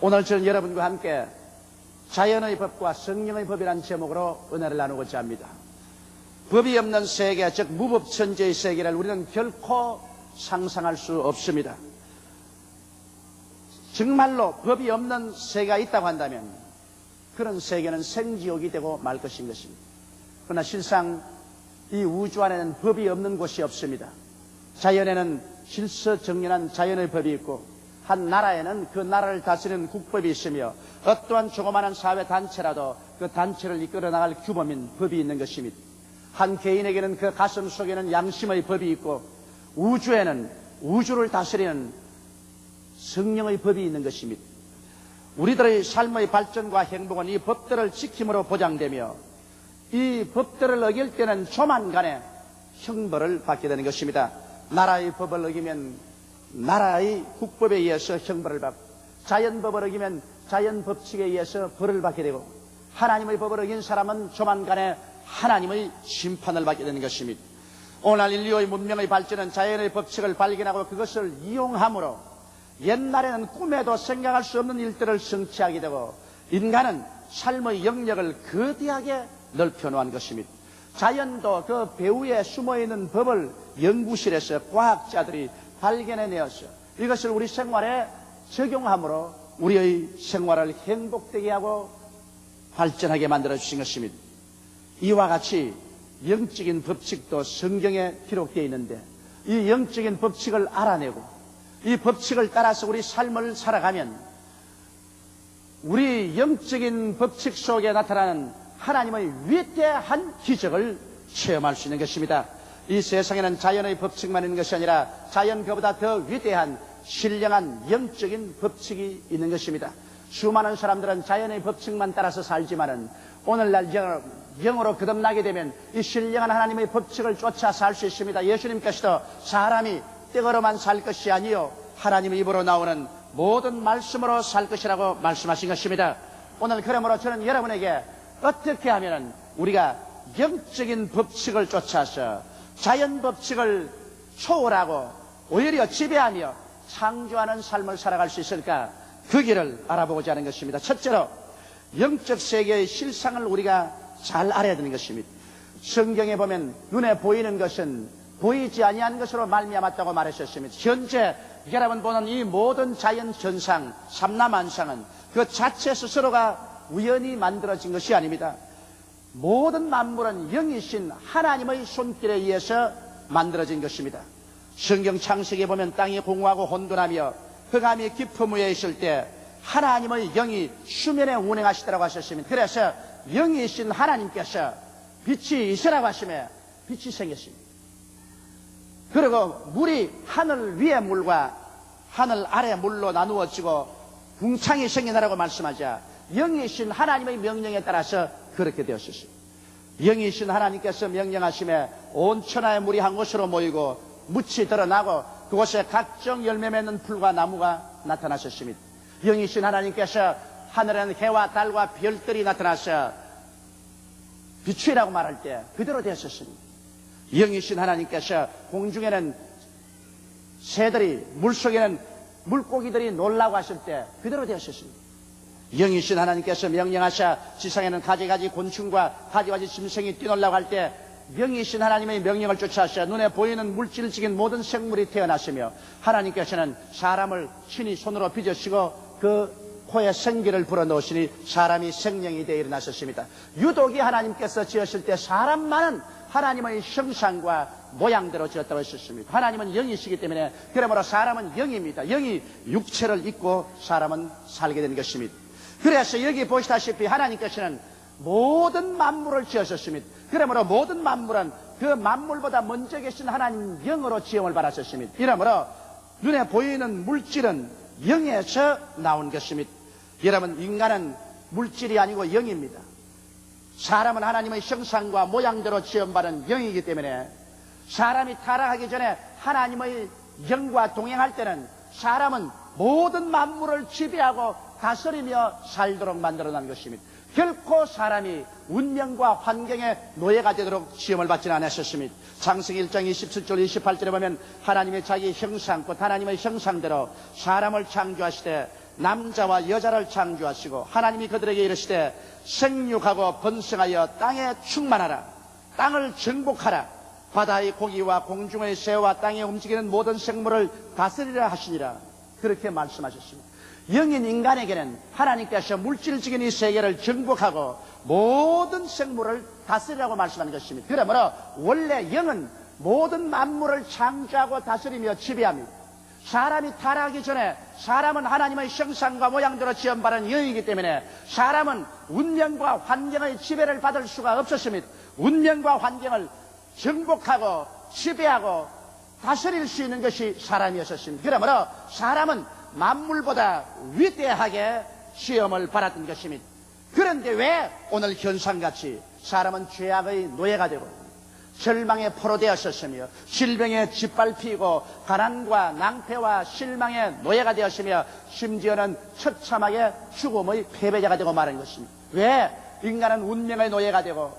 오늘 저는 여러분과 함께 자연의 법과 성령의 법이라는 제목으로 은혜를 나누고자 합니다. 법이 없는 세계, 즉 무법천지의 세계를 우리는 결코 상상할 수 없습니다. 정말로 법이 없는 세계가 있다고 한다면 그런 세계는 생지옥이 되고 말 것인 것입니다. 그러나 실상 이 우주 안에는 법이 없는 곳이 없습니다. 자연에는 질서정연한 자연의 법이 있고 한 나라에는 그 나라를 다스리는 국법이 있으며 어떠한 조그마한 사회단체라도 그 단체를 이끌어 나갈 규범인 법이 있는 것입니다. 한 개인에게는 그 가슴 속에는 양심의 법이 있고 우주에는 우주를 다스리는 성령의 법이 있는 것입니다. 우리들의 삶의 발전과 행복은 이 법들을 지킴으로 보장되며 이 법들을 어길 때는 조만간에 형벌을 받게 되는 것입니다. 나라의 법을 어기면 나라의 국법에 의해서 형벌을 받고 자연법을 어기면 자연법칙에 의해서 벌을 받게 되고 하나님의 법을 어긴 사람은 조만간에 하나님의 심판을 받게 되는 것입니다. 오늘날 인류의 문명의 발전은 자연의 법칙을 발견하고 그것을 이용함으로 옛날에는 꿈에도 생각할 수 없는 일들을 성취하게 되고 인간은 삶의 영역을 거대하게 넓혀놓은 것입니다. 자연도 그 배후에 숨어있는 법을 연구실에서 과학자들이 발견해내었어요. 이것을 우리 생활에 적용함으로 우리의 생활을 행복되게 하고 발전하게 만들어주신 것입니다. 이와 같이 영적인 법칙도 성경에 기록되어 있는데 이 영적인 법칙을 알아내고 이 법칙을 따라서 우리 삶을 살아가면 우리 영적인 법칙 속에 나타나는 하나님의 위대한 기적을 체험할 수 있는 것입니다. 이 세상에는 자연의 법칙만 있는 것이 아니라 자연 그보다 더 위대한 신령한 영적인 법칙이 있는 것입니다. 수많은 사람들은 자연의 법칙만 따라서 살지만은 오늘날 영으로 거듭나게 되면 이 신령한 하나님의 법칙을 쫓아 살 수 있습니다. 예수님께서도 사람이 떡으로만 살 것이 아니요 하나님의 입으로 나오는 모든 말씀으로 살 것이라고 말씀하신 것입니다. 오늘 그러므로 저는 여러분에게 어떻게 하면 우리가 영적인 법칙을 쫓아서 자연 법칙을 초월하고 오히려 지배하며 창조하는 삶을 살아갈 수 있을까? 그 길을 알아보고자 하는 것입니다. 첫째로 영적 세계의 실상을 우리가 잘 알아야 되는 것입니다. 성경에 보면 눈에 보이는 것은 보이지 아니한 것으로 말미암았다고 말하셨습니다. 현재 여러분 보는 이 모든 자연 현상, 삼라만상은 그 자체 스스로가 우연히 만들어진 것이 아닙니다. 모든 만물은 영이신 하나님의 손길에 의해서 만들어진 것입니다. 성경 창세기에 보면 땅이 공허하고 혼돈하며 흑암이 깊음 위에 있을 때 하나님의 영이 수면에 운행하시더라고 하셨습니다. 그래서 영이신 하나님께서 빛이 있으라고 하시며 빛이 생겼습니다. 그리고 물이 하늘 위의 물과 하늘 아래 물로 나누어지고 궁창이 생겨나라고 말씀하자 영이신 하나님의 명령에 따라서 그렇게 되었습니다. 영이신 하나님께서 명령하심에 온 천하의 물이 한 곳으로 모이고 묻이 드러나고 그곳에 각종 열매 맺는 풀과 나무가 나타나셨습니다. 영이신 하나님께서 하늘에는 해와 달과 별들이 나타나서 비추이라고 말할 때 그대로 되었습니다. 영이신 하나님께서 공중에는 새들이 물속에는 물고기들이 놀라고 하실 때 그대로 되었습니다. 영이신 하나님께서 명령하셔 지상에는 가지가지 곤충과 가지가지 짐승이 뛰놀라고 할 때 영이신 하나님의 명령을 쫓아서 눈에 보이는 물질적인 모든 생물이 태어났으며 하나님께서는 사람을 친히 손으로 빚으시고 그 코에 생기를 불어넣으시니 사람이 생명이 되어 일어나셨습니다. 유독이 하나님께서 지으실 때 사람만은 하나님의 형상과 모양대로 지었다고 했었습니다. 하나님은 영이시기 때문에 그러므로 사람은 영입니다. 영이 육체를 입고 사람은 살게 되는 것입니다. 그래서 여기 보시다시피 하나님께서는 모든 만물을 지으셨습니다. 그러므로 모든 만물은 그 만물보다 먼저 계신 하나님 영으로 지음을 받았었습니다. 이러므로 눈에 보이는 물질은 영에서 나온 것입니다. 여러분 인간은 물질이 아니고 영입니다. 사람은 하나님의 형상과 모양대로 지음받은 영이기 때문에 사람이 타락하기 전에 하나님의 영과 동행할 때는 사람은 모든 만물을 지배하고 다스리며 살도록 만들어낸 것입니다. 결코 사람이 운명과 환경의 노예가 되도록 시험을 받지는 않았었습니다. 창세기 1장 27절 28절에 보면 하나님의 자기 형상 곧 하나님의 형상대로 사람을 창조하시되 남자와 여자를 창조하시고 하나님이 그들에게 이르시되 생육하고 번성하여 땅에 충만하라. 땅을 정복하라. 바다의 고기와 공중의 새와 땅에 움직이는 모든 생물을 다스리라 하시니라. 그렇게 말씀하셨습니다. 영인 인간에게는 하나님께서 물질적인 이 세계를 정복하고 모든 생물을 다스리라고 말씀하는 것입니다. 그러므로 원래 영은 모든 만물을 창조하고 다스리며 지배합니다. 사람이 타락하기 전에 사람은 하나님의 형상과 모양대로 지음받은 영이기 때문에 사람은 운명과 환경의 지배를 받을 수가 없었습니다. 운명과 환경을 정복하고 지배하고 다스릴 수 있는 것이 사람이었습니다. 그러므로 사람은 만물보다 위대하게 시험을 받았던 것입니다. 그런데 왜 오늘 현상같이 사람은 죄악의 노예가 되고 절망에 포로되었었으며 질병에 짓밟히고 가난과 낭패와 실망의 노예가 되었으며 심지어는 처참하게 죽음의 패배자가 되고 마는 것입니다. 왜 인간은 운명의 노예가 되고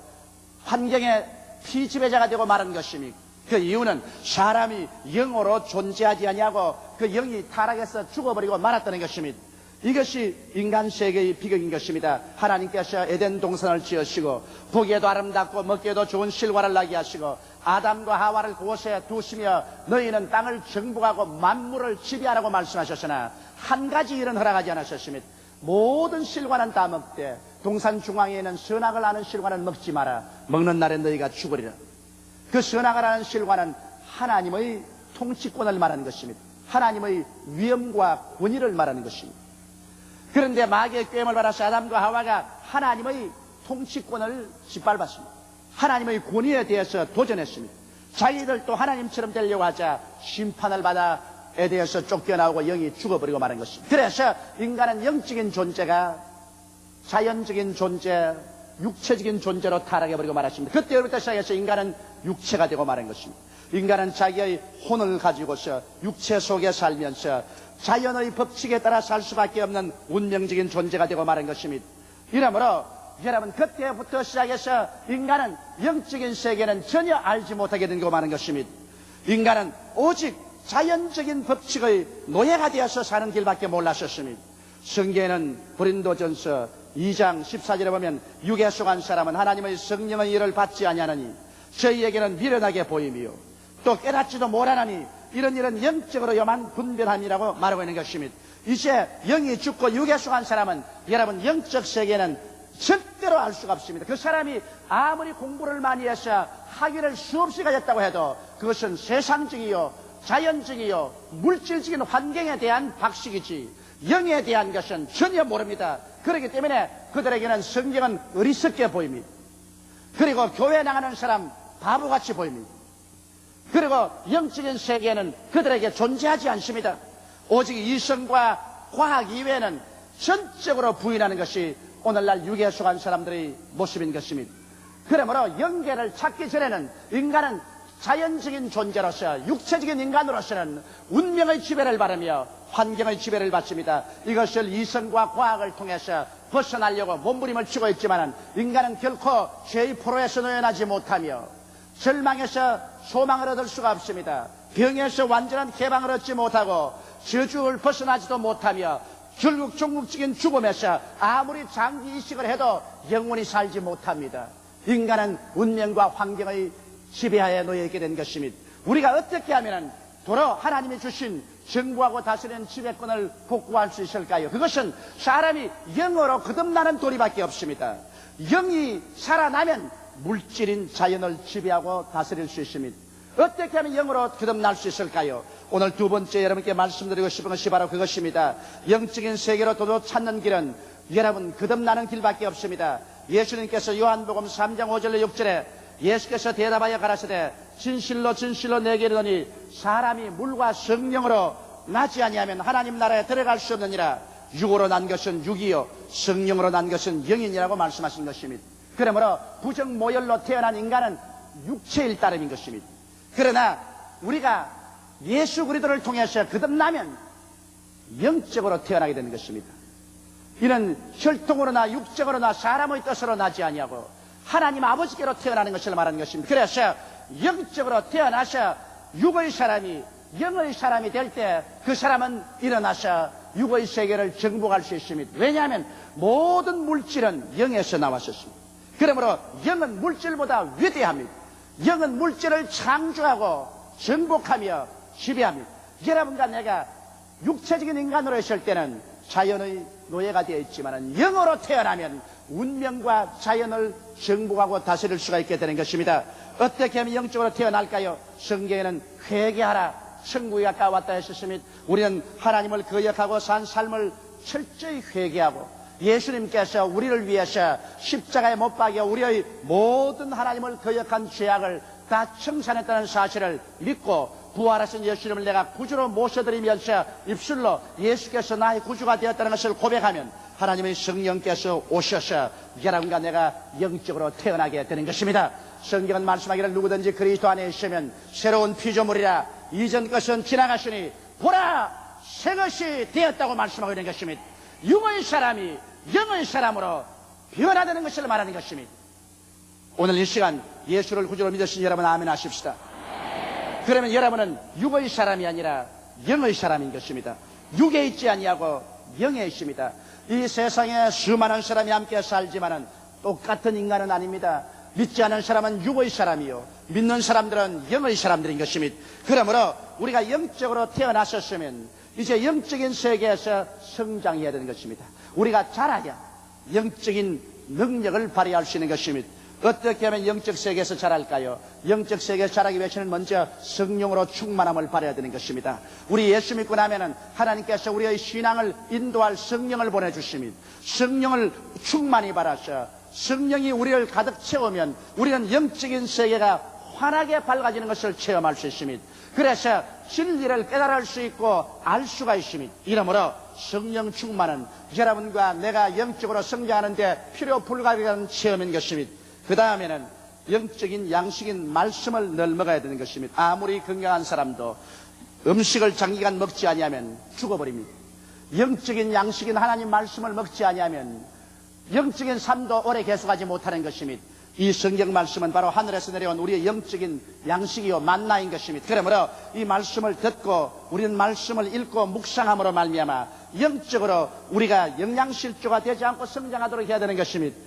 환경의 피지배자가 되고 마는 것입니까? 그 이유는 사람이 영으로 존재하지 아니하고 그 영이 타락해서 죽어버리고 말았다는 것입니다. 이것이 인간 세계의 비극인 것입니다. 하나님께서 에덴 동산을 지으시고 보기에도 아름답고 먹기에도 좋은 실과를 나게 하시고 아담과 하와를 그곳에 두시며 너희는 땅을 정복하고 만물을 지배하라고 말씀하셨으나 한 가지 일은 허락하지 않으셨습니다. 모든 실과는 다 먹되 동산 중앙에 있는 선악을 아는 실과는 먹지 마라. 먹는 날에 너희가 죽으리라. 그 선악을 아는 실과는 하나님의 통치권을 말하는 것입니다. 하나님의 위엄과 권위를 말하는 것입니다. 그런데 마귀의 꾀임을 받아서 아담과 하와가 하나님의 통치권을 짓밟았습니다. 하나님의 권위에 대해서 도전했습니다. 자기들도 하나님처럼 되려고 하자 심판을 받아 에덴에서 쫓겨나오고 영이 죽어버리고 마는 것입니다. 그래서 인간은 영적인 존재가 자연적인 존재, 육체적인 존재로 타락해버리고 말았습니다. 그때부터 시작해서 인간은 육체가 되고 마는 것입니다. 인간은 자기의 혼을 가지고서 육체 속에 살면서 자연의 법칙에 따라 살 수밖에 없는 운명적인 존재가 되고 마는 것입니다. 이러므로 여러분 그때부터 시작해서 인간은 영적인 세계는 전혀 알지 못하게 되고 마는 것입니다. 인간은 오직 자연적인 법칙의 노예가 되어서 사는 길밖에 몰랐었습니다. 성경에는 고린도전서 2장 14절에 보면 육에 속한 사람은 하나님의 성령의 일을 받지 아니하느니 저희에게는 미련하게 보이며 또 깨닫지도 못하나니 이런 일은 영적으로만 분별함이라고 말하고 있는 것입니다. 이제 영이 죽고 육에 속한 사람은 여러분 영적 세계는 절대로 알 수가 없습니다. 그 사람이 아무리 공부를 많이 해서 학위를 수없이 가졌다고 해도 그것은 세상적이요 자연적이요 물질적인 환경에 대한 박식이지 영에 대한 것은 전혀 모릅니다. 그렇기 때문에 그들에게는 성경은 어리석게 보입니다. 그리고 교회 나가는 사람 바보같이 보입니다. 그리고 영적인 세계는 그들에게 존재하지 않습니다. 오직 이성과 과학 이외에는 전적으로 부인하는 것이 오늘날 육에 속한 사람들의 모습인 것입니다. 그러므로 영계를 찾기 전에는 인간은 자연적인 존재로서 육체적인 인간으로서는 운명의 지배를 받으며 환경의 지배를 받습니다. 이것을 이성과 과학을 통해서 벗어나려고 몸부림을 치고 있지만 인간은 결코 죄의 포로에서 놓여나지 못하며 절망에서 소망을 얻을 수가 없습니다. 병에서 완전한 개방을 얻지 못하고 저주를 벗어나지도 못하며 결국 종국적인 죽음에서 아무리 장기 이식을 해도 영원히 살지 못합니다. 인간은 운명과 환경의 지배하에 놓여 있게 된 것입니다. 우리가 어떻게 하면 도로 하나님이 주신 정부하고 다스리는 지배권을 복구할 수 있을까요? 그것은 사람이 영으로 거듭나는 도리밖에 없습니다. 영이 살아나면 물질인 자연을 지배하고 다스릴 수 있습니다. 어떻게 하면 영으로 거듭날 수 있을까요? 오늘 두 번째 여러분께 말씀드리고 싶은 것이 바로 그것입니다. 영적인 세계로 도둑 찾는 길은 여러분 거듭나는 길밖에 없습니다. 예수님께서 요한복음 3장 5절로 6절에 예수께서 대답하여 가라사대 진실로 진실로 내게 이르노니 사람이 물과 성령으로 나지 아니하면 하나님 나라에 들어갈 수 없느니라. 육으로 난 것은 육이요 성령으로 난 것은 영이니라고 말씀하신 것입니다. 그러므로 부정모혈로 태어난 인간은 육체일 따름인 것입니다. 그러나 우리가 예수 그리스도를 통해서 거듭나면 영적으로 태어나게 되는 것입니다. 이는 혈통으로나 육적으로나 사람의 뜻으로 나지 아니하고 하나님 아버지께로 태어나는 것을 말하는 것입니다. 그래서 영적으로 태어나서 육의 사람이 영의 사람이 될 때 그 사람은 일어나서 육의 세계를 정복할 수 있습니다. 왜냐하면 모든 물질은 영에서 나왔었습니다. 그러므로 영은 물질보다 위대합니다. 영은 물질을 창조하고 정복하며 지배합니다. 여러분과 내가 육체적인 인간으로 있을 때는 자연의 노예가 되어 있지만 영으로 태어나면 운명과 자연을 정복하고 다스릴 수가 있게 되는 것입니다. 어떻게 하면 영적으로 태어날까요? 성경에는 회개하라, 천국이 가까웠다 했습니다. 우리는 하나님을 거역하고 산 삶을 철저히 회개하고 예수님께서 우리를 위해서 십자가에 못 박여 우리의 모든 하나님을 거역한 죄악을 다 청산했다는 사실을 믿고 부활하신 예수님을 내가 구주로 모셔드리면서 입술로 예수께서 나의 구주가 되었다는 것을 고백하면 하나님의 성령께서 오셔서 여러분과 내가 영적으로 태어나게 되는 것입니다. 성경은 말씀하기를 누구든지 그리스도 안에 있으면 새로운 피조물이라 이전 것은 지나갔으니 보라 새 것이 되었다고 말씀하고 있는 것입니다. 육의 사람이 영의 사람으로 변화되는 것을 말하는 것입니다. 오늘 이 시간 예수를 구주로 믿으신 여러분 아멘 하십시다. 그러면 여러분은 육의 사람이 아니라 영의 사람인 것입니다. 육에 있지 아니하고 영에 있습니다. 이 세상에 수많은 사람이 함께 살지만은 똑같은 인간은 아닙니다. 믿지 않은 사람은 육의 사람이요 믿는 사람들은 영의 사람들인 것입니다. 그러므로 우리가 영적으로 태어났었으면 이제 영적인 세계에서 성장해야 되는 것입니다. 우리가 자라야 영적인 능력을 발휘할 수 있는 것입니다. 어떻게 하면 영적 세계에서 자랄까요? 영적 세계에서 자라기 위해서는 먼저 성령으로 충만함을 받아야 되는 것입니다. 우리 예수 믿고 나면은 하나님께서 우리의 신앙을 인도할 성령을 보내주십니다. 성령을 충만히 받아서 성령이 우리를 가득 채우면 우리는 영적인 세계가 환하게 밝아지는 것을 체험할 수 있습니다. 그래서 진리를 깨달을 수 있고 알 수가 있습니다. 이러므로 성령 충만은 여러분과 내가 영적으로 성장하는데 필요 불가피한 체험인 것입니다. 그 다음에는 영적인 양식인 말씀을 늘 먹어야 되는 것입니다. 아무리 건강한 사람도 음식을 장기간 먹지 아니하면 죽어버립니다. 영적인 양식인 하나님 말씀을 먹지 아니하면 영적인 삶도 오래 계속하지 못하는 것입니다. 이 성경 말씀은 바로 하늘에서 내려온 우리의 영적인 양식이요 만나인 것입니다. 그러므로 이 말씀을 듣고 우리는 말씀을 읽고 묵상함으로 말미암아 영적으로 우리가 영양실조가 되지 않고 성장하도록 해야 되는 것입니다.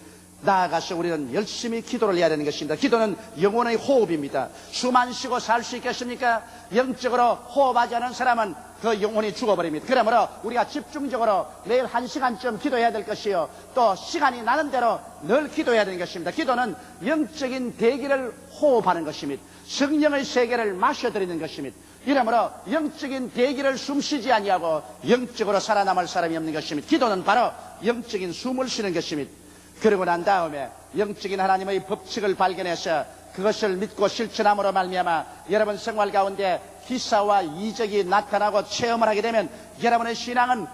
나아가서 우리는 열심히 기도를 해야 되는 것입니다. 기도는 영혼의 호흡입니다. 숨 안 쉬고 살 수 있겠습니까? 영적으로 호흡하지 않은 사람은 그 영혼이 죽어버립니다. 그러므로 우리가 집중적으로 매일 1시간쯤 기도해야 될 것이요 또 시간이 나는 대로 늘 기도해야 되는 것입니다. 기도는 영적인 대기를 호흡하는 것입니다. 성령의 세계를 마셔드리는 것입니다. 이러므로 영적인 대기를 숨쉬지 아니하고 영적으로 살아남을 사람이 없는 것입니다. 기도는 바로 영적인 숨을 쉬는 것입니다. 그러고 난 다음에 영적인 하나님의 법칙을 발견해서 그것을 믿고 실천함으로 말미암아 여러분 생활 가운데 기사와 이적이 나타나고 체험을 하게 되면 여러분의 신앙은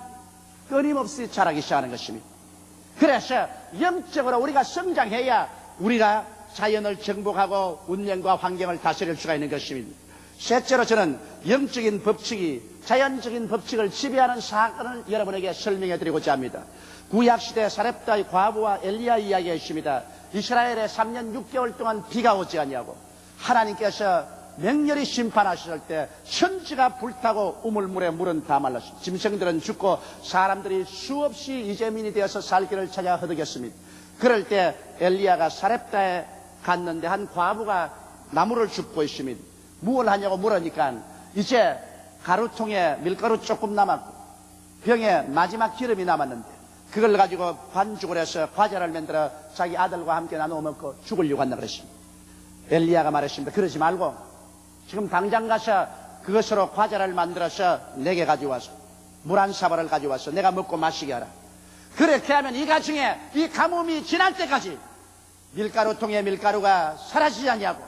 끊임없이 자라기 시작하는 것입니다. 그래서 영적으로 우리가 성장해야 우리가 자연을 정복하고 운명과 환경을 다스릴 수가 있는 것입니다. 셋째로 저는 영적인 법칙이 자연적인 법칙을 지배하는 사건을 여러분에게 설명해 드리고자 합니다. 구약시대 사렙다의 과부와 엘리야 이야기가 있습니다. 이스라엘에 3년 6개월 동안 비가 오지 아니하고 하나님께서 맹렬히 심판하셨을 때 천지가 불타고 우물물에 물은 다 말랐습니다. 짐승들은 죽고 사람들이 수없이 이재민이 되어서 살 길을 찾아 허덕였습니다. 그럴 때 엘리야가 사렙다에 갔는데 한 과부가 나무를 줍고 있습니다. 무엇을 하냐고 물으니까 이제 가루통에 밀가루 조금 남았고 병에 마지막 기름이 남았는데 그걸 가지고 반죽을 해서 과자를 만들어 자기 아들과 함께 나누어 먹고 죽으려고 한다 그랬습니다. 엘리야가 말했습니다. 그러지 말고 지금 당장 가서 그것으로 과자를 만들어서 내게 가져와서 물 한 사발을 가져와서 내가 먹고 마시게 하라. 그렇게 하면 이 가정에 이 가뭄이 지날 때까지 밀가루통에 밀가루가 사라지지 아니하고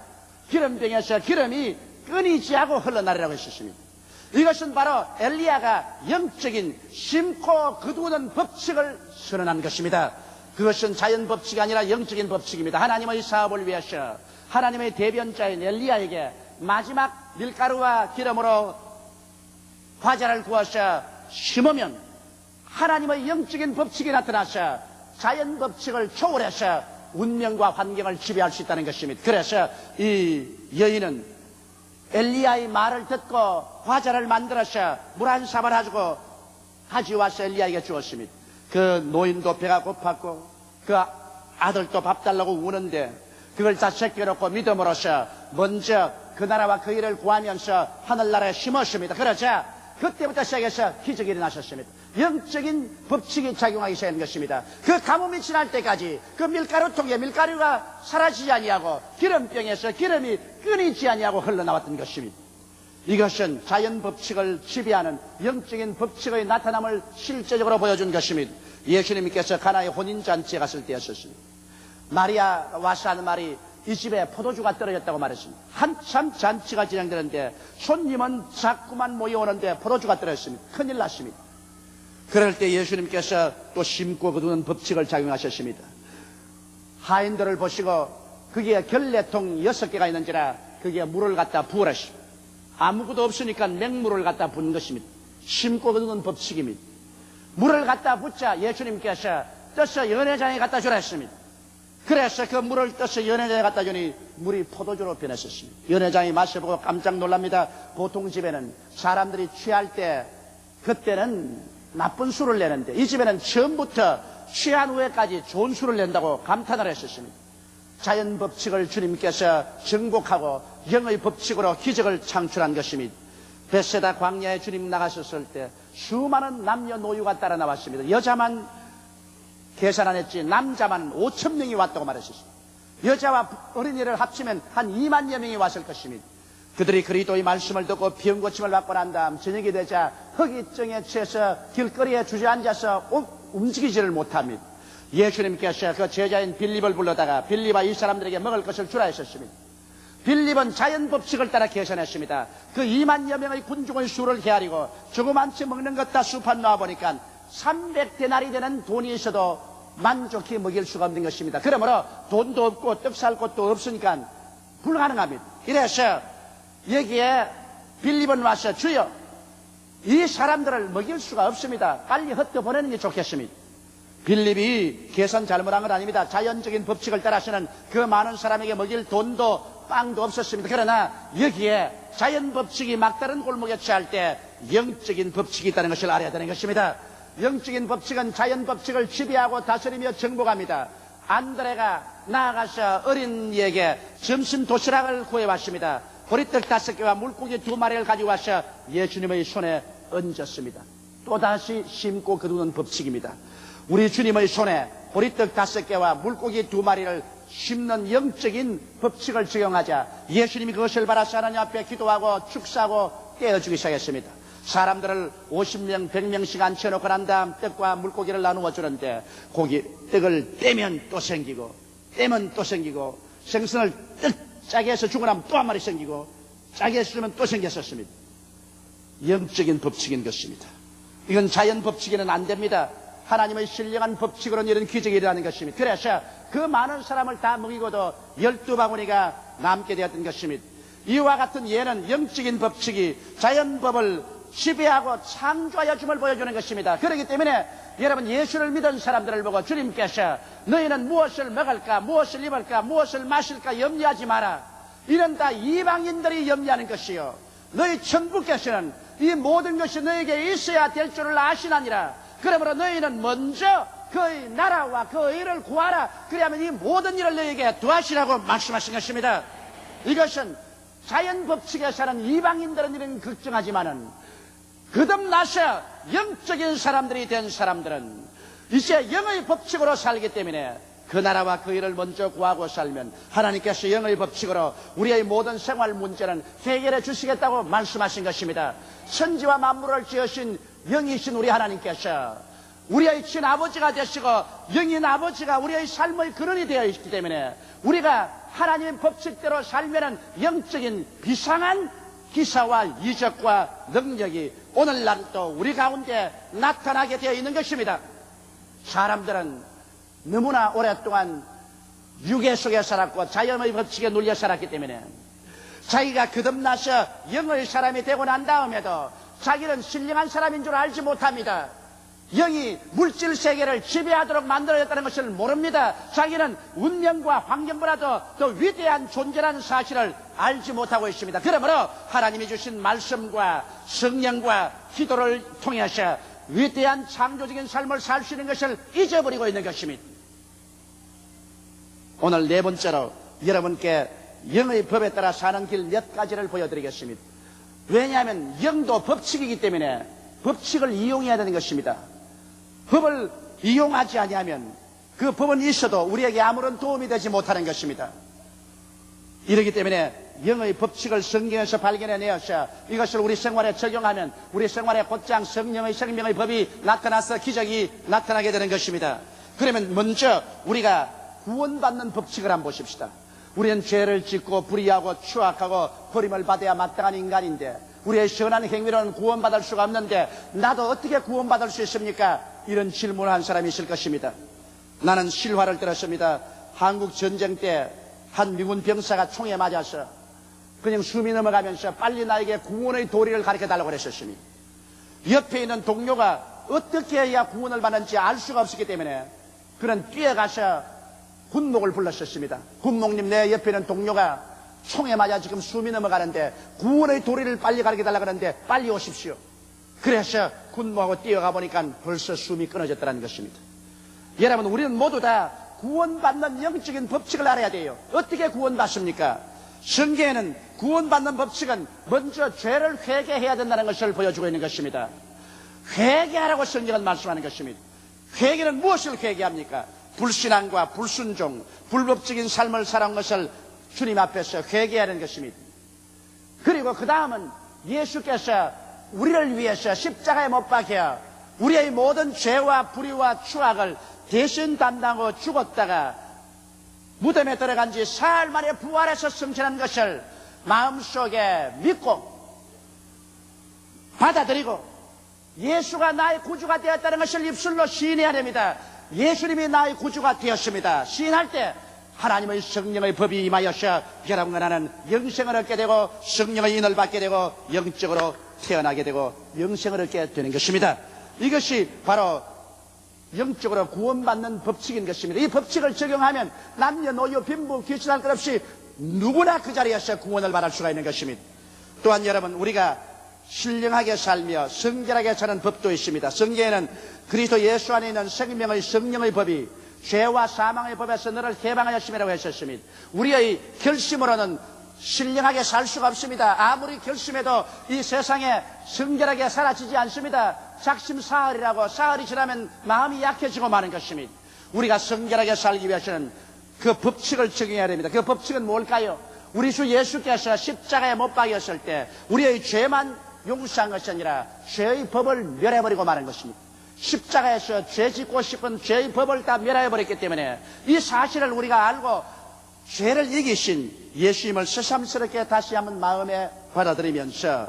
기름병에서 기름이 끊이지 않고 흘러나리라고 했었습니다. 이것은 바로 엘리야가 영적인 심고 거두는 법칙을 선언한 것입니다. 그것은 자연 법칙이 아니라 영적인 법칙입니다. 하나님의 사업을 위해서 하나님의 대변자인 엘리야에게 마지막 밀가루와 기름으로 과자를 구워서 심으면 하나님의 영적인 법칙이 나타나서 자연 법칙을 초월해서 운명과 환경을 지배할 수 있다는 것입니다. 그래서 이 여인은 엘리야의 말을 듣고 과자를 만들어서 물 한 사발 가지고 가져와서 엘리야에게 주었습니다. 그 노인도 배가 고팠고 그 아들도 밥 달라고 우는데 그걸 다 제껴놓고 믿음으로써 먼저 그 나라와 그 일을 구하면서 하늘나라에 심었습니다. 그러자 그때부터 시작해서 기적이 일어나셨습니다. 영적인 법칙이 작용하기 시작한 것입니다. 그 가뭄이 지날 때까지 그 밀가루통에 밀가루가 사라지지 아니하고 기름병에서 기름이 끊이지 아니하고 흘러나왔던 것입니다. 이것은 자연 법칙을 지배하는 영적인 법칙의 나타남을 실제적으로 보여준 것입니다. 예수님께서 가나의 혼인잔치에 갔을 때였었습니다. 마리아 와서 하는 말이 이 집에 포도주가 떨어졌다고 말했습니다. 한참 잔치가 진행되는데 손님은 자꾸만 모여오는데 포도주가 떨어졌습니다. 큰일 났습니다. 그럴 때 예수님께서 또 심고 거두는 법칙을 작용하셨습니다. 하인들을 보시고 거기에 결례통 6개가 있는지라 거기에 물을 갖다 부으라십니다. 아무것도 없으니까 맹물을 갖다 붓는 것입니다. 심고 거두는 법칙입니다. 물을 갖다 붓자 예수님께서 떠서 연회장에 갖다 주라 했습니다. 그래서 그 물을 떠서 연회장에 갖다 주니 물이 포도주로 변했었습니다. 연회장이 마셔보고 깜짝 놀랍니다. 보통 집에는 사람들이 취할 때 그때는 나쁜 술을 내는데 이 집에는 처음부터 취한 후에까지 좋은 술을 낸다고 감탄을 했었습니다. 자연 법칙을 주님께서 정복하고 영의 법칙으로 기적을 창출한 것입니다. 벳세다 광야에 주님 나가셨을 때 수많은 남녀노유가 따라 나왔습니다. 여자만 계산 안 했지 남자만 5,000명이 왔다고 말했습니다. 여자와 어린이를 합치면 한 2만여 명이 왔을 것입니다. 그들이 그리스도의 말씀을 듣고 병 고침을 받고 난 다음 저녁이 되자 허기증에 취해서 길거리에 주저앉아서 움직이지를 못합니다. 예수님께서 그 제자인 빌립을 불러다가 빌립아 이 사람들에게 먹을 것을 주라 했었습니다. 빌립은 자연 법칙을 따라 계산했습니다. 그 2만여 명의 군중의 수를 헤아리고 조그만치 먹는 것 다 수판 놓아보니까 300데나리 되는 돈이 있어도 만족히 먹일 수가 없는 것입니다. 그러므로 돈도 없고 떡 살 곳도 없으니까 불가능합니다. 이래서 여기에 빌립은 와서 주여 이 사람들을 먹일 수가 없습니다. 빨리 흩어보내는 게 좋겠습니다. 빌립이 계산 잘못한 건 아닙니다. 자연적인 법칙을 따라서는 그 많은 사람에게 먹일 돈도 빵도 없었습니다. 그러나 여기에 자연 법칙이 막다른 골목에 취할 때 영적인 법칙이 있다는 것을 알아야 되는 것입니다. 영적인 법칙은 자연 법칙을 지배하고 다스리며 정복합니다. 안드레가 나아가서 어린이에게 점심 도시락을 구해왔습니다. 보리떡 5개와 물고기 2마리를 가지고 와서 예수님의 손에 얹었습니다. 또다시 심고 거두는 법칙입니다. 우리 주님의 손에 보리떡 5개와 물고기 2마리를 심는 영적인 법칙을 적용하자 예수님이 그것을 바라서 하나님 앞에 기도하고 축사하고 떼어주기 시작했습니다. 사람들을 50명, 100명씩 앉혀놓고 난 다음 떡과 물고기를 나누어 주는데 떡을 떼면 또 생기고 떼면 또 생기고 생선을 짜게 해서 주고 나면 또 한 마리 생기고 짜게 해서 주면 또 생겼었습니다. 영적인 법칙인 것입니다. 이건 자연 법칙에는 안 됩니다. 하나님의 신령한 법칙으로는 이런 기적이 일어나는 것입니다. 그래서 그 많은 사람을 다 먹이고도 12바구니가 남게 되었던 것입니다. 이와 같은 예는 영적인 법칙이 자연법을 지배하고 창조하여 줌을 보여주는 것입니다. 그렇기 때문에 여러분 예수를 믿은 사람들을 보고 주님께서 너희는 무엇을 먹을까 무엇을 입을까 무엇을 마실까 염려하지 마라. 이런 다 이방인들이 염려하는 것이요 너희 천부께서는 이 모든 것이 너에게 있어야 될 줄을 아시나니라. 그러므로 너희는 먼저 그의 나라와 그의 일을 구하라. 그리하면 이 모든 일을 너희에게 더하시라고 말씀하신 것입니다. 이것은 자연 법칙에 사는 이방인들은 이런 걱정하지만은 거듭나서 영적인 사람들이 된 사람들은 이제 영의 법칙으로 살기 때문에 그 나라와 그 일을 먼저 구하고 살면 하나님께서 영의 법칙으로 우리의 모든 생활 문제는 해결해 주시겠다고 말씀하신 것입니다. 천지와 만물을 지으신 영이신 우리 하나님께서 우리의 친아버지가 되시고 영인 아버지가 우리의 삶의 근원이 되어 있기 때문에 우리가 하나님의 법칙대로 살면은 영적인 비상한 기사와 이적과 능력이 오늘날도 우리 가운데 나타나게 되어 있는 것입니다. 사람들은 너무나 오랫동안 유괴 속에 살았고 자연의 법칙에 눌려 살았기 때문에 자기가 거듭나서 영의 사람이 되고 난 다음에도 자기는 신령한 사람인 줄 알지 못합니다. 영이 물질 세계를 지배하도록 만들어졌다는 것을 모릅니다. 자기는 운명과 환경보다도 더 위대한 존재라는 사실을 알지 못하고 있습니다. 그러므로 하나님이 주신 말씀과 성령과 기도를 통해서 위대한 창조적인 삶을 살 수 있는 것을 잊어버리고 있는 것입니다. 오늘 네 번째로 여러분께 영의 법에 따라 사는 길 몇 가지를 보여드리겠습니다. 왜냐하면 영도 법칙이기 때문에 법칙을 이용해야 되는 것입니다. 법을 이용하지 아니하면 그 법은 있어도 우리에게 아무런 도움이 되지 못하는 것입니다. 이렇기 때문에 영의 법칙을 성경에서 발견해내어서 이것을 우리 생활에 적용하면 우리 생활에 곧장 성령의 생명의 법이 나타나서 기적이 나타나게 되는 것입니다. 그러면 먼저 우리가 구원받는 법칙을 한번 보십시다. 우리는 죄를 짓고 불의하고 추악하고 버림을 받아야 마땅한 인간인데 우리의 선한 행위로는 구원받을 수가 없는데 나도 어떻게 구원받을 수 있습니까? 이런 질문을 한 사람이 있을 것입니다. 나는 실화를 들었습니다. 한국 전쟁 때 한 미군 병사가 총에 맞아서 그냥 숨이 넘어가면서 빨리 나에게 구원의 도리를 가르쳐달라고 그랬었습니다. 옆에 있는 동료가 어떻게 해야 구원을 받는지 알 수가 없었기 때문에 그는 뛰어가서 군목을 불렀었습니다. 군목님, 내 옆에 있는 동료가 총에 맞아 지금 숨이 넘어가는데 구원의 도리를 빨리 가르쳐달라고 하는데 빨리 오십시오. 그래서 군목하고 뛰어가 보니까 벌써 숨이 끊어졌다는 것입니다. 여러분, 우리는 모두 다 구원받는 영적인 법칙을 알아야 돼요. 어떻게 구원받습니까? 성경에는 구원받는 법칙은 먼저 죄를 회개해야 된다는 것을 보여주고 있는 것입니다. 회개하라고 성경은 말씀하는 것입니다. 회개는 무엇을 회개합니까? 불신앙과 불순종, 불법적인 삶을 살아온 것을 주님 앞에서 회개하는 것입니다. 그리고 그 다음은 예수께서 우리를 위해서 십자가에 못 박혀 우리의 모든 죄와 불의와 추악을 대신 담당하고 죽었다가 무덤에 들어간 지 사흘 만에 부활해서 승천한 것을 마음속에 믿고 받아들이고 예수가 나의 구주가 되었다는 것을 입술로 시인해야 됩니다. 예수님이 나의 구주가 되었습니다. 시인할 때 하나님의 성령의 법이 임하여서 여러분과 나는 영생을 얻게 되고 성령의 인을 받게 되고 영적으로 태어나게 되고 영생을 얻게 되는 것입니다. 이것이 바로 영적으로 구원받는 법칙인 것입니다. 이 법칙을 적용하면 남녀노소 빈부 귀천할 것 없이 누구나 그 자리에서 구원을 받을 수가 있는 것입니다. 또한 여러분, 우리가 신령하게 살며 성결하게 사는 법도 있습니다. 성경에는 그리스도 예수 안에 있는 생명의 성령의 법이 죄와 사망의 법에서 너를 해방하였음이라고 했었습니다. 우리의 결심으로는 신령하게 살 수가 없습니다. 아무리 결심해도 이 세상에 성결하게 사라지지 않습니다. 작심사흘이라고 사흘이 지나면 마음이 약해지고 마는 것입니다. 우리가 성결하게 살기 위해서는 그 법칙을 적용해야 됩니다. 그 법칙은 뭘까요? 우리 주 예수께서 십자가에 못 박였을 때 우리의 죄만 용서한 것이 아니라 죄의 법을 멸해버리고 마는 것입니다. 십자가에서 죄 짓고 싶은 죄의 법을 다 멸해버렸기 때문에 이 사실을 우리가 알고 죄를 이기신 예수님을 새삼스럽게 다시 한번 마음에 받아들이면서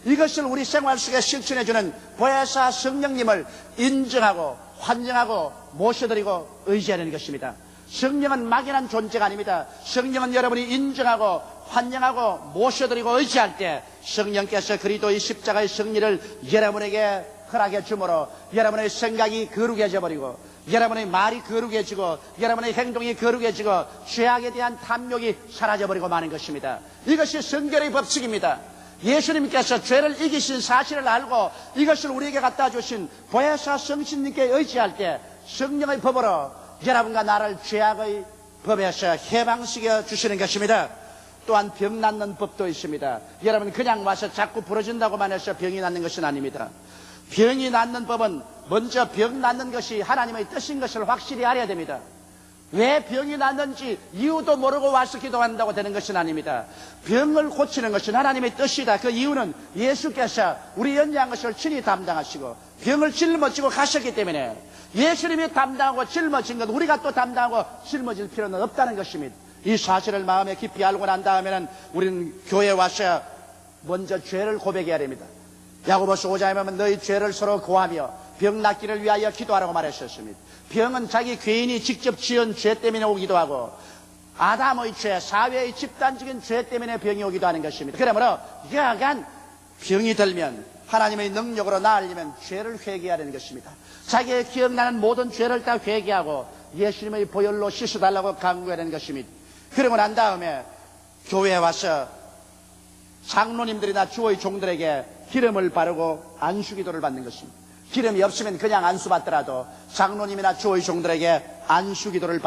이것을 우리 생활 속에 실천해주는 보혜사 성령님을 인정하고 환영하고 모셔드리고 의지하는 것입니다. 성령은 막연한 존재가 아닙니다. 성령은 여러분이 인정하고 환영하고 모셔드리고 의지할 때 성령께서 그리스도의 십자가의 승리를 여러분에게 허락해 주므로 여러분의 생각이 거룩해져 버리고 여러분의 말이 거룩해지고 여러분의 행동이 거룩해지고 죄악에 대한 탐욕이 사라져버리고 마는 것입니다. 이것이 성결의 법칙입니다. 예수님께서 죄를 이기신 사실을 알고 이것을 우리에게 갖다 주신 보혜사 성신님께 의지할 때 성령의 법으로 여러분과 나를 죄악의 법에서 해방시켜 주시는 것입니다. 또한 병 낫는 법도 있습니다. 여러분, 그냥 와서 자꾸 부러진다고만 해서 병이 낫는 것은 아닙니다. 병이 낫는 법은 먼저 병 낫는 것이 하나님의 뜻인 것을 확실히 알아야 됩니다. 왜 병이 낫는지 이유도 모르고 와서 기도한다고 되는 것은 아닙니다. 병을 고치는 것은 하나님의 뜻이다. 그 이유는 예수께서 우리 연약한 것을 친히 담당하시고 병을 짊어지고 가셨기 때문에 예수님이 담당하고 짊어진 것 우리가 또 담당하고 짊어질 필요는 없다는 것입니다. 이 사실을 마음에 깊이 알고 난 다음에는 우리는 교회에 와서 먼저 죄를 고백해야 됩니다. 야고보서 5장에 보면 너희 죄를 서로 고하며 병 낫기를 위하여 기도하라고 말했었습니다. 병은 자기 개인이 직접 지은 죄 때문에 오기도 하고 아담의 죄, 사회의 집단적인 죄 때문에 병이 오기도 하는 것입니다. 그러므로 여간 병이 들면 하나님의 능력으로 나으려면 죄를 회개하는 것입니다. 자기의 기억나는 모든 죄를 다 회개하고 예수님의 보혈로 씻어달라고 강구하는 것입니다. 그러고 난 다음에 교회에 와서 장로님들이나 주의 종들에게 기름을 바르고 안수기도를 받는 것입니다. 기름이 없으면 그냥 안수받더라도 장로님이나 주의 종들에게 안수기도를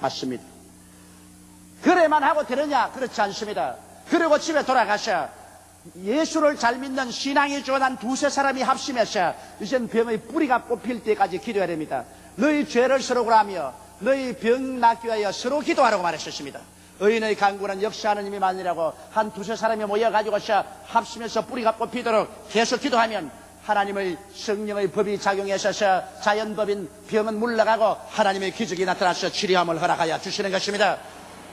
받습니다. 그래만 하고 되느냐? 그렇지 않습니다. 그리고 집에 돌아가셔 예수를 잘 믿는 신앙이 좋은 한 두세 사람이 합심해서 이젠 병의 뿌리가 뽑힐 때까지 기도해야 됩니다. 너희 죄를 서로 구하며 너희 병 낫기 위하여 서로 기도하라고 말했었습니다. 의인의 간구는 역시 하느님이 만이라고 한 두세 사람이 모여가지고서 합심해서 뿌리가 뽑히도록 계속 기도하면 하나님의 성령의 법이 작용해서 자연법인 병은 물러가고 하나님의 기적이 나타나서 치료함을 허락하여 주시는 것입니다.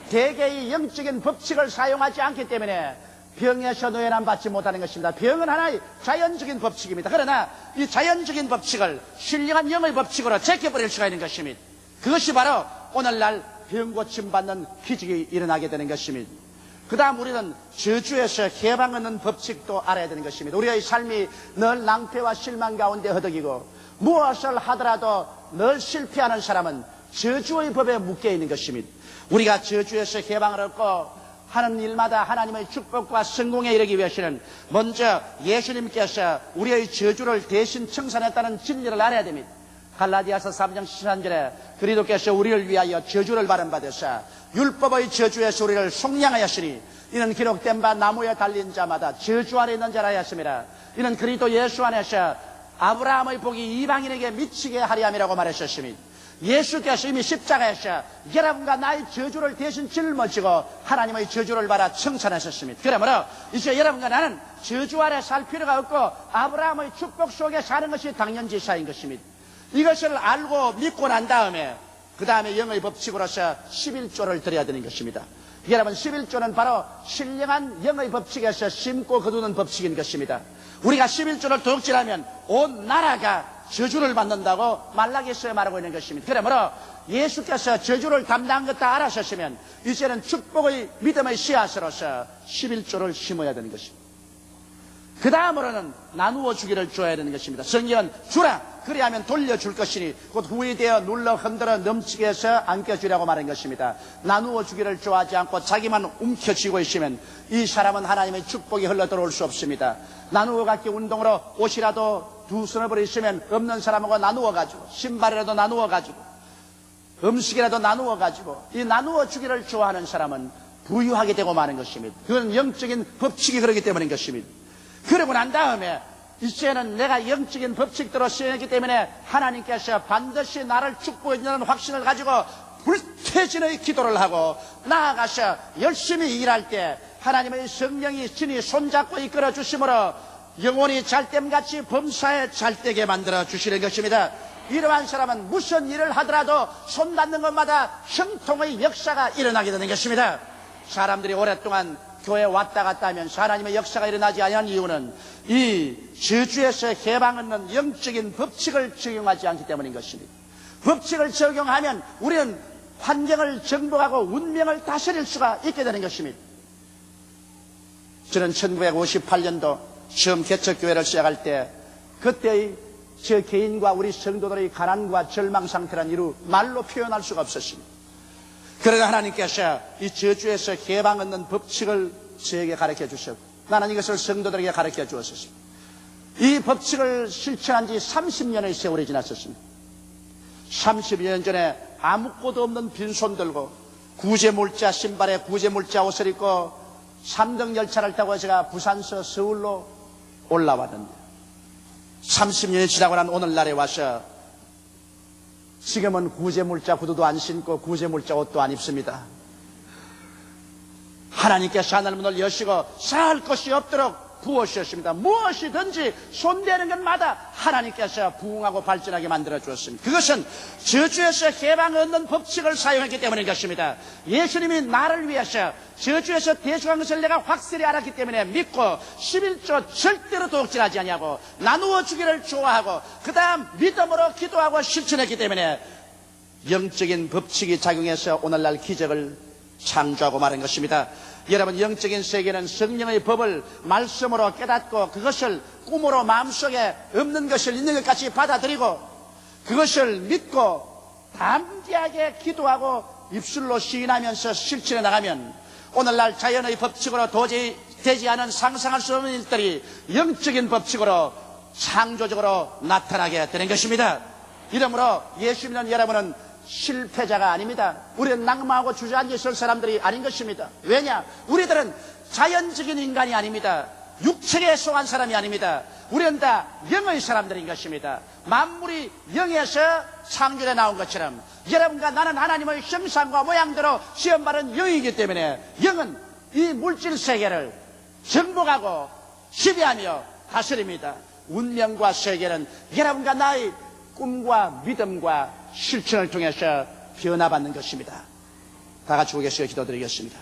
대개의 영적인 법칙을 사용하지 않기 때문에 병에서 노예남 받지 못하는 것입니다. 병은 하나의 자연적인 법칙입니다. 그러나 이 자연적인 법칙을 신령한 영의 법칙으로 제껴버릴 수가 있는 것입니다. 그것이 바로 오늘날 병 고침 받는 기적이 일어나게 되는 것입니다. 그 다음 우리는 저주에서 해방 얻는 법칙도 알아야 되는 것입니다. 우리의 삶이 늘 낭패와 실망 가운데 허덕이고 무엇을 하더라도 늘 실패하는 사람은 저주의 법에 묶여 있는 것입니다. 우리가 저주에서 해방을 얻고 하는 일마다 하나님의 축복과 성공에 이르기 위해서는 먼저 예수님께서 우리의 저주를 대신 청산했다는 진리를 알아야 됩니다. 갈라디아서 3장 13절에 그리스도께서 우리를 위하여 저주를 받으사 율법의 저주에서 우리를 속량하였으니 이는 기록된 바 나무에 달린 자마다 저주 아래 있는 자라 하였습니다. 이는 그리스도 예수 안에서 아브라함의 복이 이방인에게 미치게 하리 함이라고 말하셨습니다. 예수께서 이미 십자가에서 여러분과 나의 저주를 대신 짊어지고 하나님의 저주를 받아 청산하셨습니다. 그러므로 이제 여러분과 나는 저주 아래 살 필요가 없고 아브라함의 축복 속에 사는 것이 당연지사인 것입니다. 이것을 알고 믿고 난 다음에 그 다음에 영의 법칙으로서 11조를 드려야 되는 것입니다. 여러분 11조는 바로 신령한 영의 법칙에서 심고 거두는 법칙인 것입니다. 우리가 11조를 도둑질하면 온 나라가 저주를 받는다고 말라기서에 말하고 있는 것입니다. 그러므로 예수께서 저주를 담당한 것 다 알아셨으면 이제는 축복의 믿음의 씨앗으로서 11조를 심어야 되는 것입니다. 그 다음으로는 나누어 주기를 줘야 되는 것입니다. 성경은 주라 그리하면 돌려줄 것이니 곧 후회되어 눌러 흔들어 넘치게 해서 안겨주라고 말한 것입니다. 나누어 주기를 좋아하지 않고 자기만 움켜쥐고 있으면 이 사람은 하나님의 축복이 흘러 들어올 수 없습니다. 나누어 갖기 운동으로 옷이라도 두 서너 있으면 없는 사람하고 나누어 가지고 신발이라도 나누어 가지고 음식이라도 나누어 가지고 이 나누어 주기를 좋아하는 사람은 부유하게 되고 마는 것입니다. 그건 영적인 법칙이 그렇기 때문인 것입니다. 그러고 난 다음에 이제는 내가 영적인 법칙대로 수행했기 때문에 하나님께서 반드시 나를 축복해 준다는 확신을 가지고 불태진의 기도를 하고 나아가서 열심히 일할 때 하나님의 성령이 친히 손잡고 이끌어 주심으로 영혼이 잘됨같이 범사에 잘되게 만들어 주시는 것입니다. 이러한 사람은 무슨 일을 하더라도 손 닿는 것마다 형통의 역사가 일어나게 되는 것입니다. 사람들이 오랫동안 교회에 왔다 갔다 하면서 하나님의 역사가 일어나지 아니한 이유는 이 저주에서 해방 얻는 영적인 법칙을 적용하지 않기 때문인 것입니다. 법칙을 적용하면 우리는 환경을 정복하고 운명을 다스릴 수가 있게 되는 것입니다. 저는 1958년도 처음 개척교회를 시작할 때 그때의 저 개인과 우리 성도들의 가난과 절망 상태란 이루 말로 표현할 수가 없었습니다. 그러나 하나님께서 이 저주에서 해방 얻는 법칙을 저에게 가르쳐 주셨고 나는 이것을 성도들에게 가르쳐 주었습니다. 이 법칙을 실천한 지 30년의 세월이 지났었습니다. 30년 전에 아무것도 없는 빈손 들고 구제물자 신발에 구제물자 옷을 입고 3등 열차를 타고 제가 부산서 서울로 올라왔는데 30년이 지나고 난 오늘날에 와서 지금은 구제물자 구두도 안 신고 구제물자 옷도 안 입습니다. 하나님께서 하늘문을 여시고 살 것이 없도록 부으셨습니다. 무엇이든지 손대는 것마다 하나님께서 부흥하고 발전하게 만들어 주었습니다. 그것은 저주에서 해방 얻는 법칙을 사용했기 때문인 것입니다. 예수님이 나를 위해서 저주에서 대속한 것을 내가 확실히 알았기 때문에 믿고 11조 절대로 도둑질하지 아니하고 나누어 주기를 좋아하고 그 다음 믿음으로 기도하고 실천했기 때문에 영적인 법칙이 작용해서 오늘날 기적을 창조하고 말한 것입니다. 여러분 영적인 세계는 성령의 법을 말씀으로 깨닫고 그것을 꿈으로 마음속에 없는 것을 있는 것 같이 받아들이고 그것을 믿고 담대하게 기도하고 입술로 시인하면서 실천해 나가면 오늘날 자연의 법칙으로 도저히 되지 않은 상상할 수 없는 일들이 영적인 법칙으로 창조적으로 나타나게 되는 것입니다. 이러므로 예수 믿는 여러분은 실패자가 아닙니다. 우리는 낙마하고 주저앉아 있을 사람들이 아닌 것입니다. 왜냐? 우리들은 자연적인 인간이 아닙니다. 육체에 속한 사람이 아닙니다. 우리는 다 영의 사람들인 것입니다. 만물이 영에서 창조해 나온 것처럼 여러분과 나는 하나님의 형상과 모양대로 시험받은 영이기 때문에 영은 이 물질 세계를 정복하고 지배하며 다스립니다. 운명과 세계는 여러분과 나의 꿈과 믿음과 실천을 통해서 변화받는 것입니다. 다 같이 고개시켜 기도드리겠습니다.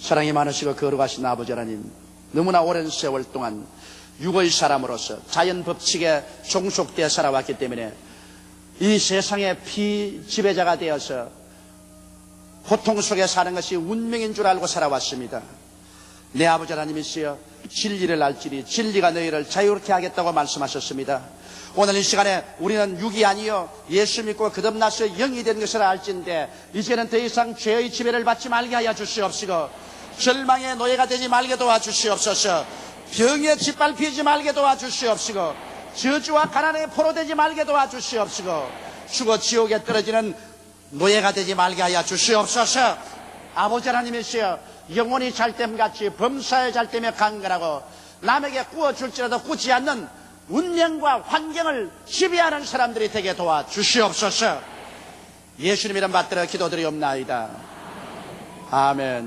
사랑이 많으시고 거룩하신 아버지 하나님, 너무나 오랜 세월 동안 육의 사람으로서 자연 법칙에 종속되어 살아왔기 때문에 이 세상의 피지배자가 되어서 고통 속에 사는 것이 운명인 줄 알고 살아왔습니다. 내 아버지 하나님이시여, 진리를 알지니 진리가 너희를 자유롭게 하겠다고 말씀하셨습니다. 오늘 이 시간에 우리는 육이 아니요 예수 믿고 거듭나서 영이 된 것을 알지인데 이제는 더 이상 죄의 지배를 받지 말게 하여 주시옵시고, 절망의 노예가 되지 말게 도와주시옵소서. 병에 짓밟히지 말게 도와주시옵시고, 저주와 가난에 포로되지 말게 도와주시옵시고, 죽어 지옥에 떨어지는 노예가 되지 말게 하여 주시옵소서. 아버지 하나님이시여, 영혼이 잘됨같이 범사에 잘되며 강건하고 남에게 구워줄지라도 꾸지 않는 운명과 환경을 지배하는 사람들이 되게 도와주시옵소서. 예수님 이름 받들어 기도드리옵나이다. 아멘.